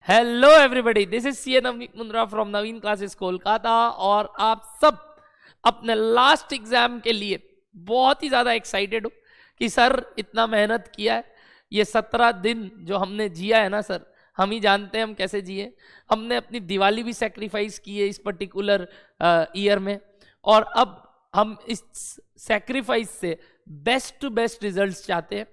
Hello everybody, this is C Navneet Mundra from Naveen classes Kolkata. और आप सब अपने लास्ट एग्जाम के लिए बहुत ही ज्यादा एक्साइटेड हो कि सर इतना मेहनत किया है। ये 17 दिन जो हमने जिया है ना सर, हम ही जानते हैं हम कैसे जिए। हमने अपनी दिवाली भी सेक्रीफाइस की है इस पर्टिकुलर ईयर में, और अब हम इस सेक्रीफाइस से बेस्ट टू बेस्ट रिजल्ट्स चाहते हैं।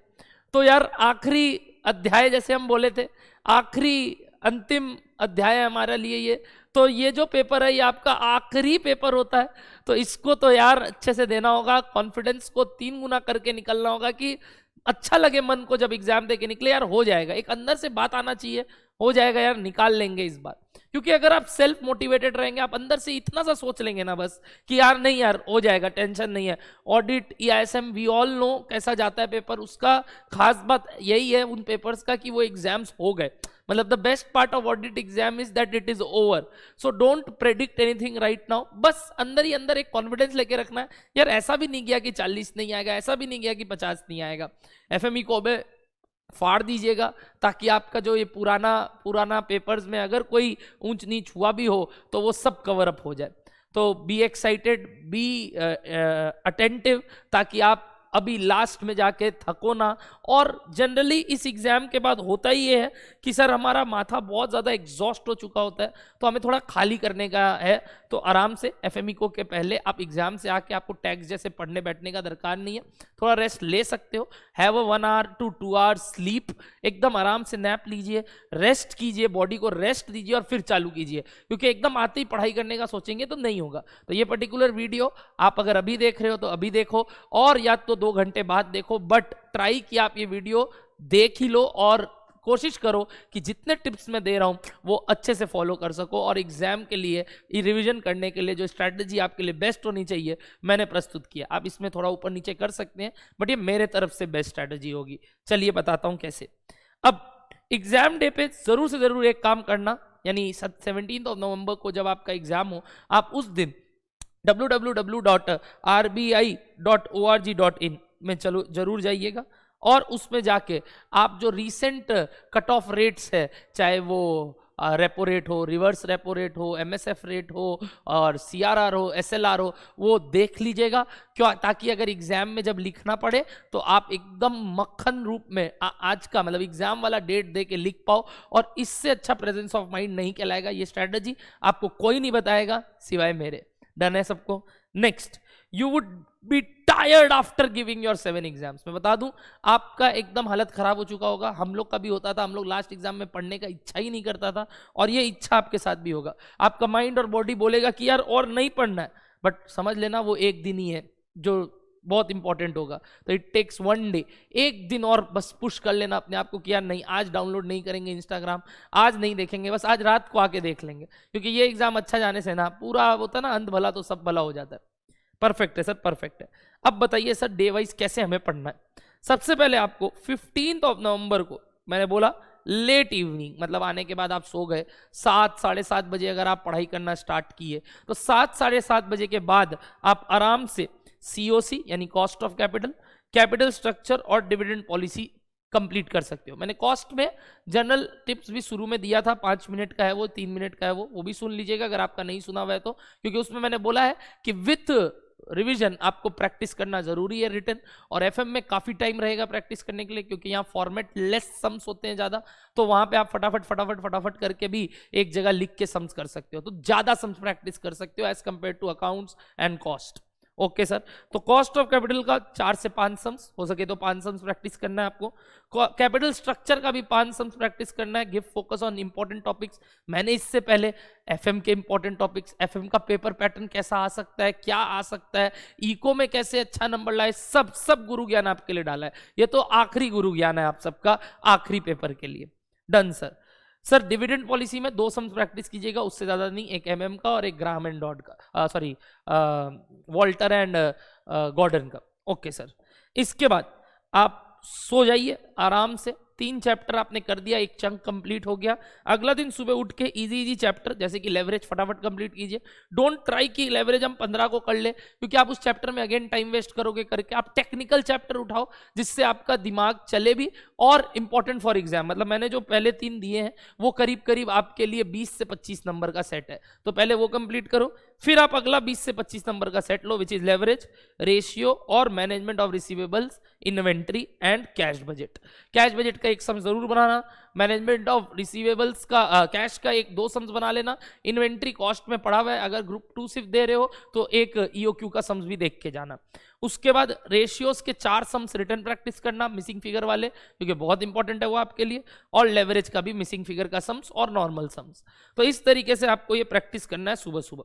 तो यार आखिरी अध्याय, जैसे हम बोले थे, आखिरी अंतिम अध्याय है हमारे लिए ये। तो ये जो पेपर है ये आपका आखिरी पेपर होता है, तो इसको तो यार अच्छे से देना होगा। कॉन्फिडेंस को 3 गुना करके निकलना होगा कि अच्छा लगे मन को जब एग्जाम दे के निकले। यार हो जाएगा, एक अंदर से बात आना चाहिए, हो जाएगा यार, निकाल लेंगे इस बार। क्योंकि अगर आप सेल्फ मोटिवेटेड रहेंगे, आप अंदर से इतना सा सोच लेंगे ना बस कि यार नहीं यार हो जाएगा, टेंशन नहीं है। ऑडिट ईआईएसएम वी ऑल नो कैसा जाता है पेपर, उसका खास बात यही है उन पेपर्स का कि वो एग्जाम्स हो गए। मतलब the best part of audit exam is that it is over. So don't predict anything right now. बस अंदर ही अंदर एक कॉन्फिडेंस लेके रखना है। यार ऐसा भी नहीं गया कि 40 नहीं आएगा, ऐसा भी नहीं गया कि 50 नहीं आएगा। एफएमई को अब फाड़ दीजिएगा ताकि आपका जो ये पुराना पेपर्स में अगर कोई ऊंच नीच हुआ भी हो तो वो सब कवर अप हो जाए। तो बी एक्साइटेड, बी अटेंटिव, ताकि आप अभी लास्ट में जाके थको ना। और जनरली इस एग्जाम के बाद होता ही ये है कि सर हमारा माथा बहुत ज़्यादा एग्जॉस्ट हो चुका होता है, तो हमें थोड़ा खाली करने का है। तो आराम से एफएमई को के पहले आप एग्जाम से आके आपको टैक्स जैसे पढ़ने बैठने का दरकार नहीं है, थोड़ा रेस्ट ले सकते हो। Have a 1 hour to 2 hours sleep, एकदम आराम से नैप लीजिए, रेस्ट कीजिए, बॉडी को रेस्ट दीजिए और फिर चालू कीजिए। क्योंकि एकदम आते ही पढ़ाई करने का सोचेंगे तो नहीं होगा। तो ये पर्टिकुलर वीडियो आप अगर अभी देख रहे हो तो अभी देखो, और या तो 2 घंटे बाद देखो, बट ट्राई कि आप ये वीडियो देख ही लो और कोशिश करो कि जितने टिप्स मैं दे रहा हूं वो अच्छे से फॉलो कर सको। और एग्जाम के लिए रिवीजन करने के लिए जो स्ट्रैटेजी आपके लिए बेस्ट होनी चाहिए मैंने प्रस्तुत किया। आप इसमें थोड़ा ऊपर नीचे कर सकते हैं, बट ये मेरे तरफ से बेस्ट स्ट्रैटेजी होगी। चलिए बताता हूं कैसे। अब एग्जाम डे पे जरूर से जरूर एक काम करना, यानी 17 नवंबर को जब आपका एग्जाम हो, आप उस दिन www.rbi.org.in में चलो जरूर जाइएगा। और उसमें जाके आप जो रीसेंट कट ऑफ रेट्स है, चाहे वो रेपो रेट हो, रिवर्स रेपो रेट हो, एमएसएफ रेट हो, और सीआरआर हो, एसएलआर हो, वो देख लीजिएगा। क्यों? ताकि अगर एग्जाम में जब लिखना पड़े तो आप एकदम मक्खन रूप में आज का मतलब एग्जाम वाला डेट दे के लिख पाओ। और इससे अच्छा प्रेजेंस ऑफ माइंड नहीं कहलाएगा। ये स्ट्रेटजी आपको कोई नहीं बताएगा सिवाय मेरे। डन है सबको? Next, you would be tired after giving your 7 exams. मैं बता दूं आपका एकदम हालत खराब हो चुका होगा। हम लोग का भी होता था, हम लोग लास्ट एग्जाम में पढ़ने का इच्छा ही नहीं करता था, और ये इच्छा आपके साथ भी होगा। आपका माइंड और बॉडी बोलेगा कि यार और नहीं पढ़ना है, बट समझ लेना वो एक दिन ही है जो बहुत इंपॉर्टेंट होगा। तो इट टेक्स 1 day, एक दिन और बस पुश कर लेना अपने आप को कि यार नहीं, आज डाउनलोड नहीं करेंगे इंस्टाग्राम, आज नहीं देखेंगे, बस आज रात को आके देख लेंगे। क्योंकि ये एग्जाम अच्छा जाने से ना पूरा होता ना, अंत भला तो सब भला हो जाता है। परफेक्ट है सर, परफेक्ट है। अब बताइए सर डे वाइज कैसे हमें पढ़ना है। सबसे पहले आपको 15 नवंबर को मैंने बोला लेट इवनिंग, मतलब आने के बाद आप सो गए 7 साढ़े 7 बजे अगर आप पढ़ाई करना स्टार्ट किए, तो 7 साढ़े 7 बजे के बाद आप आराम से सीओसी यानी cost of capital, capital structure और डिविडेंड पॉलिसी कंप्लीट कर सकते हो। मैंने कॉस्ट में जनरल टिप्स भी शुरू में दिया था, 5 मिनट का है वो, 3 मिनट का है वो भी सुन लीजिएगा अगर आपका नहीं सुना हुआ है तो। क्योंकि उसमें मैंने बोला है कि विथ रिवीजन आपको प्रैक्टिस करना जरूरी है रिटन। और एफएम में काफी टाइम रहेगा प्रैक्टिस करने के लिए, क्योंकि यहाँ फॉर्मेट लेस सम्स होते हैं ज्यादा, तो वहां पे आप फटाफट करके भी एक जगह लिख के सम्स कर सकते हो, तो ज्यादा सम्स प्रैक्टिस कर सकते हो as compare to accounts and cost. Okay sir, तो कॉस्ट ऑफ कैपिटल का 4 से 5 सम्स, हो सके तो 5 सम्स प्रैक्टिस करना है आपको। कैपिटल स्ट्रक्चर का भी 5 सम्स प्रैक्टिस करना है। Give focus on important topics. मैंने इससे पहले एफएम के इंपॉर्टेंट टॉपिक्स, एफएम का पेपर पैटर्न कैसा आ सकता है, क्या आ सकता है, इको में कैसे अच्छा नंबर लाए, सब गुरु ज्ञान आपके लिए डाला है। ये तो आखिरी गुरु ज्ञान है आप सबका आखिरी पेपर के लिए। Done sir. Sir dividend policy में 2 सम्स प्रैक्टिस कीजिएगा, उससे ज्यादा नहीं, एक एमएम का और एक ग्राहम एंड डॉड का, सॉरी वॉल्टर एंड गॉर्डन का। ओके सर, इसके बाद आप सो जाइए आराम से, 3 चैप्टर आपने कर दिया, एक चंक कंप्लीट हो गया। अगला दिन सुबह उठ के इजी इजी चैप्टर जैसे कि लेवरेज फटाफट कंप्लीट कीजिए। डोंट ट्राई कि लेवरेज हम 15 को कर ले, क्योंकि आप उस चैप्टर में अगेन टाइम वेस्ट करोगे करके। आप टेक्निकल चैप्टर उठाओ जिससे आपका दिमाग चले भी और इंपॉर्टेंट फॉर एग्जाम। मतलब मैंने जो पहले 3 दिए हैं वो करीब करीब आपके लिए 20 से 25 नंबर का सेट है, तो पहले वो कंप्लीट करो, फिर आप अगला 20 से 25 नंबर का सेट लो, विच इज लेवरेज, रेशियो और management of receivables, inventory and cash budget. Cash budget का एक सम जरूर बनाना, मैनेजमेंट ऑफ रिसीवेबल्स का कैश का 1-2 सम्स बना लेना, इन्वेंट्री कॉस्ट में पढ़ा हुआ है, अगर ग्रुप 2 सिर्फ दे रहे हो तो एक ईओक्यू का सम्स भी देख के जाना। उसके बाद रेशियोज के 4 सम्स रिटर्न प्रैक्टिस करना, मिसिंग फिगर वाले, क्योंकि बहुत इंपॉर्टेंट है वो आपके लिए, और लेवरेज का भी मिसिंग फिगर का सम्स और नॉर्मल सम्स। तो इस तरीके से आपको ये प्रैक्टिस करना है सुबह सुबह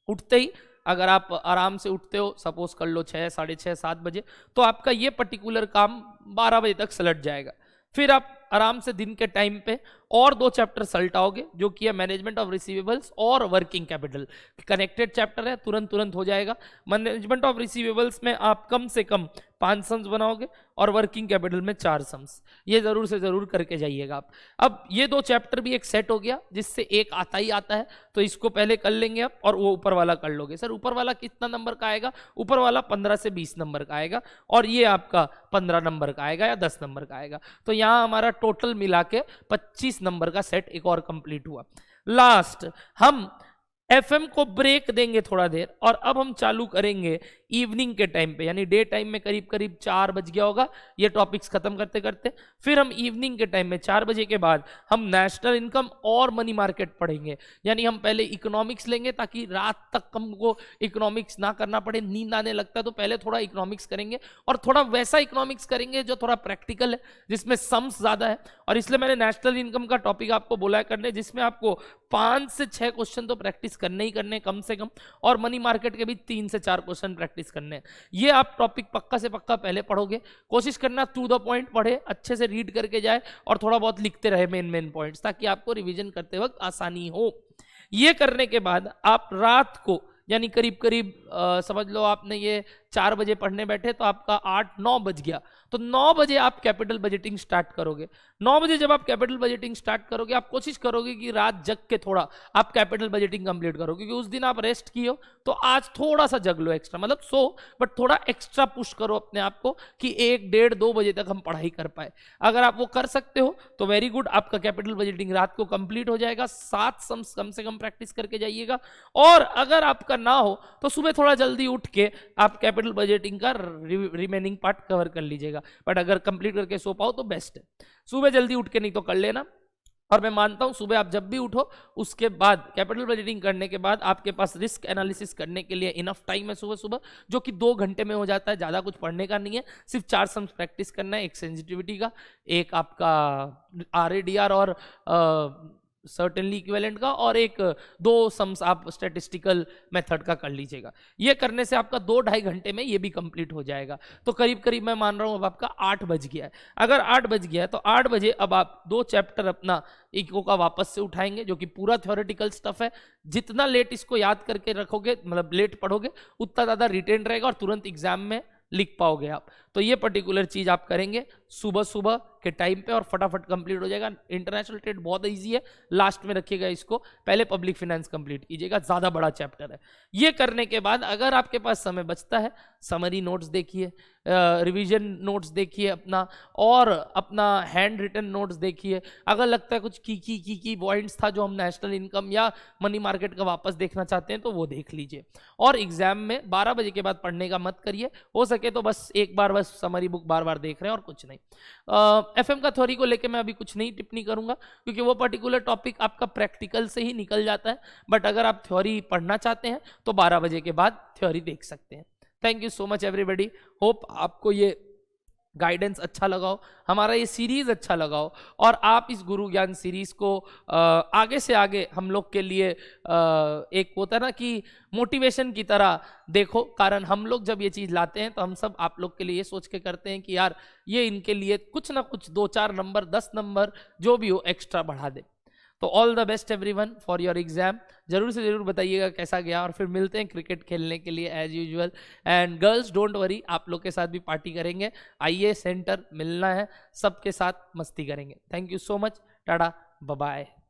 उठते ही। अगर आप आराम से उठते हो, सपोज कर लो 6, 6:30, 7 बजे, तो आपका ये पर्टिकुलर काम 12 बजे तक सलट जाएगा। फिर आप आराम से दिन के टाइम पे और 2 चैप्टर सलटाओगे, जो कि है मैनेजमेंट ऑफ रिसीवेबल्स और वर्किंग कैपिटल। कनेक्टेड चैप्टर है, तुरंत हो जाएगा। मैनेजमेंट ऑफ रिसीवेबल्स में आप कम से कम 5 सम्स बनाओगे और वर्किंग कैपिटल में 4 सम्स। ये जरूर से जरूर करके जाइएगा आप। अब ये 2 चैप्टर भी एक सेट हो गया, जिससे एक आता ही आता है, तो इसको पहले कर लेंगे आप और वो ऊपर वाला कर लोगे। सर ऊपर वाला कितना नंबर का आएगा? ऊपर वाला 15 से 20 नंबर का आएगा और ये आपका 15 नंबर का आएगा या 10 नंबर का आएगा। तो यहाँ हमारा टोटल मिला के 25 नंबर का सेट एक और कंप्लीट हुआ। लास्ट हम एफएम को ब्रेक देंगे थोड़ा देर, और अब हम चालू करेंगे इवनिंग के टाइम पे, यानी डे टाइम में करीब करीब 4 बज गया होगा ये टॉपिक्स खत्म करते करते। फिर हम इवनिंग के टाइम में 4 बजे के बाद हम नेशनल इनकम और मनी मार्केट पढ़ेंगे। यानी हम पहले इकोनॉमिक्स लेंगे ताकि रात तक हमको इकोनॉमिक्स ना करना पड़े, नींद आने लगता है, तो पहले थोड़ा इकोनॉमिक्स करेंगे और थोड़ा वैसा इकोनॉमिक्स करेंगे जो थोड़ा प्रैक्टिकल है, जिसमें सम्स ज्यादा है। और इसलिए मैंने नेशनल इनकम का टॉपिक आपको बोला है करने, जिसमें आपको 5 से 6 क्वेश्चन तो प्रैक्टिस करने ही करने कम से कम, और मनी मार्केट के भी 3 से 4 क्वेश्चन प्रैक्टिस करने हैं। ये आप टॉपिक पक्का से पक्का पहले पढ़ोगे। कोशिश करना टू द पॉइंट पढ़े, अच्छे से रीड करके जाए और थोड़ा बहुत लिखते रहे मेन पॉइंट्स, ताकि आपको रिवीजन करते वक्त आसानी हो। ये करने के बाद आप रात को, यानी करीब करीब समझ लो आपने ये 4 बजे पढ़ने बैठे तो आपका 8-9 बज गया, तो 9 बजे आप कैपिटल बजटिंग स्टार्ट करोगे। 9 बजे जब आप कैपिटल बजटिंग स्टार्ट करोगे, आप कोशिश करोगे कि रात जग के थोड़ा आप कैपिटल बजटिंग कंप्लीट करो, क्योंकि उस दिन आप रेस्ट किए हो, तो आज थोड़ा सा जग लो एक्स्ट्रा, मतलब सो बट थोड़ा एक्स्ट्रा पुश करो अपने आप को कि 1-1:30-2 बजे तक हम पढ़ाई कर पाए। अगर आप वो कर सकते हो तो वेरी गुड, आपका कैपिटल बजटिंग रात को कंप्लीट हो जाएगा। 7 सम्स कम से कम प्रैक्टिस करके जाइएगा। और अगर आपका ना हो तो सुबह थोड़ा जल्दी उठ के आप कैपिटल बजटिंग का रिमेनिंग पार्ट कवर कर लीजिएगा, बट अगर कंप्लीट करके सो पाओ तो बेस्ट है। सुबह जल्दी उठ के नहीं तो कर लेना। और मैं मानता हूं सुबह आप जब भी उठो उसके बाद कैपिटल बजटिंग करने के बाद आपके पास रिस्क एनालिसिस करने के लिए इनफ टाइम है सुबह सुबह, जो कि 2 घंटे में हो जाता है। ज़्यादा कुछ पढ़ने का नहीं है, सिर्फ 4 सम्स प्रैक्टिस करना है, एक सेंसिटिविटी का, एक आपका RADR और सर्टेनली इक्विवेलेंट का, और एक 2 सम्स आप स्टैटिस्टिकल मेथड का कर लीजिएगा। ये करने से आपका 2-2.5 घंटे में ये भी कंप्लीट हो जाएगा। तो करीब करीब मैं मान रहा हूँ अब आपका 8 बज गया है। अगर 8 बज गया है तो 8 बजे अब आप 2 चैप्टर अपना इको का वापस से उठाएंगे, जो कि पूरा थ्योरेटिकल स्टफ है। जितना लेट इसको याद करके रखोगे, मतलब लेट पढ़ोगे, उतना ज़्यादा रिटेन रहेगा और तुरंत एग्जाम में लिख पाओगे आप। तो ये पर्टिकुलर चीज आप करेंगे सुबह सुबह के टाइम पे और फटाफट कंप्लीट हो जाएगा। इंटरनेशनल ट्रेड बहुत इजी है, लास्ट में रखिएगा इसको, पहले पब्लिक फाइनेंस कंप्लीट कीजिएगा, ज्यादा बड़ा चैप्टर है। ये करने के बाद अगर आपके पास समय बचता है, समरी नोट्स देखिए, रिवीजन नोट्स देखिए अपना, और अपना हैंड रिटन नोट्स देखिए। अगर लगता है कुछ की पॉइंट्स था जो हम नेशनल इनकम या मनी मार्केट का वापस देखना चाहते हैं तो वो देख लीजिए। और एग्जाम में 12 बजे के बाद पढ़ने का मत करिए, हो सके तो बस एक बार बस समरी बुक बार बार देख रहे हैं और कुछ नहीं। एफएम का थ्योरी को लेके मैं अभी कुछ नहीं टिप्पणी करूंगा, क्योंकि वो पर्टिकुलर टॉपिक आपका प्रैक्टिकल से ही निकल जाता है। बट अगर आप थ्योरी पढ़ना चाहते हैं तो 12 बजे के बाद थ्योरी देख सकते हैं। Thank you so much everybody, hope आपको ये गाइडेंस अच्छा लगाओ, हमारा ये सीरीज अच्छा लगाओ, और आप इस गुरु ज्ञान सीरीज को आगे से आगे हम लोग के लिए एक होता है ना कि मोटिवेशन की तरह देखो। कारण हम लोग जब ये चीज़ लाते हैं तो हम सब आप लोग के लिए ये सोच के करते हैं कि यार ये इनके लिए कुछ ना कुछ 2-4 नंबर 10 नंबर जो भी हो एक्स्ट्रा बढ़ा दे। तो all the best everyone for your exam. जरूर से जरूर बताइएगा कैसा गया, और फिर मिलते हैं क्रिकेट खेलने के लिए as usual. And girls don't worry, आप लोग के साथ भी पार्टी करेंगे, आइए सेंटर मिलना है, सबके साथ मस्ती करेंगे। Thank you so much, tata bye bye.